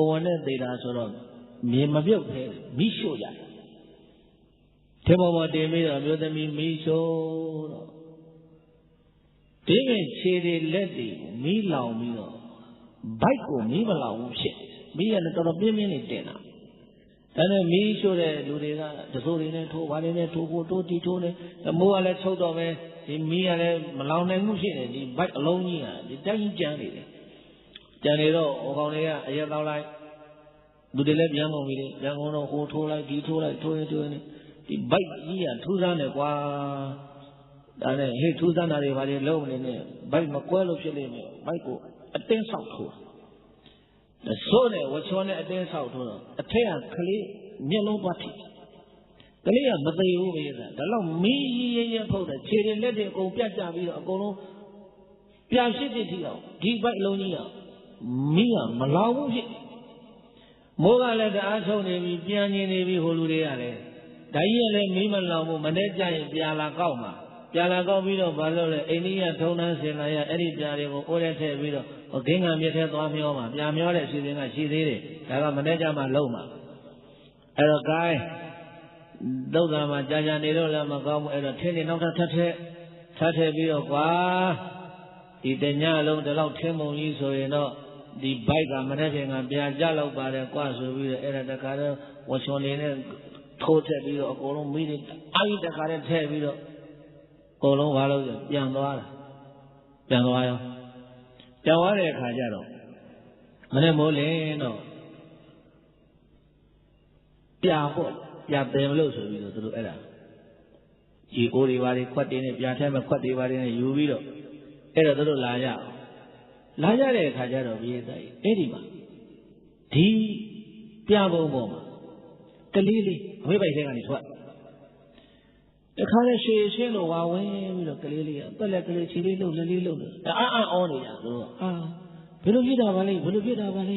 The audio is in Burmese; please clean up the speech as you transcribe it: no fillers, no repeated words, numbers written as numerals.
ဝန်နဲ့သေတာဆိုတော့မြေမပြုတ်သေးမိရှို့ရတယ်ထေမောမောတင်ပြီးတော့မျိုးသမီးမိရှို့တော့ဒီငယ်ခြေတွေလက်တွေမိလောင်ပြီးတော့ဘိုက်ကိုမိမလောင်ဘူးဖြစ်မိရလည်းတော်တော်ပြင်းပြင်းနေတင်တာဒါနဲ့မိရှို့တဲ့လူတွေကတစိုးတွေနဲ့ထိုးဘာတွေနဲ့ထိုးဖို့တိုးတီထိုးတယ်မိုးကလည်းချုပ်တော့ပဲဒီမိကလည်းမလောင်နိုင်မှုဖြစ်နေဒီဘိုက်အလုံးကြီးကဒီတိုင်းကြီးကျန်းနေတယ်ကျန်နေတော့ဟိုကောင်တွေကအရက်တောက်လိုက်လူတွေလည်းပြန်ကုန်ပြီလေပြန်ကုန်တော့ဟိုထိုးလိုက်ဒီထိုးလိုက်ထိုးရင်ဒီဘိုက်ကြီးကထူးဆန်းတယ်ကွာဒါနဲ့ဟေ့ထူးဆန်းတာတွေဘာတွေလုံးမနေနဲ့ဘိုက်မကွဲလို့ဖြစ်နေမယ်ဘိုက်ကိုအတင်းဆောက်ထိုးဆိုးနဲ့ဝချောနဲ့အတင်းဆောက်ထိုးတော့အထက်ကကလေးမျက်လုံးသွားထိကလေးကမသိဘူးပဲဒါတော့မီးရဲဖုတ်တယ်ခြေတွေလက်တွေအကုန်ပြတ်ကြပြီးတော့အကုန်လုံးပြာရှိတဲ့ထိအောင်ဒီဘိုက်လုံးကြီးကမီးကမလောင်ဘူးဖြစ်မိုးကလည်းတအားဆုံးနေပြီပြန်နေနေပြီဟိုလူတွေကလည်းဒါကြီးကလည်းမီးမလောင်ဘူးမနေ့ကျရင်ပြာလာကောက်မှာပြာလာကောက်ပြီးတော့ဘာလို့လဲအိန္ဒိယထုံးတန်းစင်လာရအဲ့ဒီပြာတွေကိုအိုးထဲထည့်ပြီးတော့ဂင်းငံမြစ်ထဲသွားမျောမှာပြာမျောတဲ့အစီအစဉ်ကရှိသေးတယ်ဒါကမနေ့ကျမှလုံးမှာအဲ့တော့ gain သုတ်သားမှာကြာကြာနေတော့လည်းမကောင်းဘူးအဲ့တော့ထင်းနေနောက်ထပ်ထည့်ပြီးတော့ကွာဒီတညလုံးဒီလောက်ထင်းပုံကြီးဆိုရင်တော့ဒီဘိုက်ကမနေ့ကပြန်ကြလောက်ပါတယ်ကွာဆိုပြီးတော့အဲ့ဒါတခါတော့ဝချွန်နေနဲ့ထိုးထက်ပြီးတော့အကုန်လုံးမိတွေအာကြီးတခါနဲ့ထည့်ပြီးတော့အကုန်လုံးဘာလို့ပြန်သွားရောပြန်သွားတဲ့အခါကျတော့မနေ့မိုးလင်းတော့ပြာပေါ့ပြာပင်မလို့ဆိုပြီးတော့သူတို့အဲ့ဒါဒီအိုးတွေဘာတွေခွက်တွေနဲ့ပြာထဲမှာခွက်တွေဘာတွေနဲ့ယူပြီးတော့အဲ့တော့သူတို့လာကြတဲ့အခါကျတော့ဘီးသားကြီးအဲ့ဒီမှာဒီပြာပုံပေါ်မှာကလေးလေးအမေပိုက်ထဲကနေထွက်တခါလဲရှေရှင်းလို့ဝါဝင်ပြီးတော့ကလေးလေးကတက်လက်ကလေးခြေလေးလှုပ်လက်လေးလှုပ်လို့အာအော်နေကြသူတို့ဘယ်လိုဖြစ်တာပါလဲ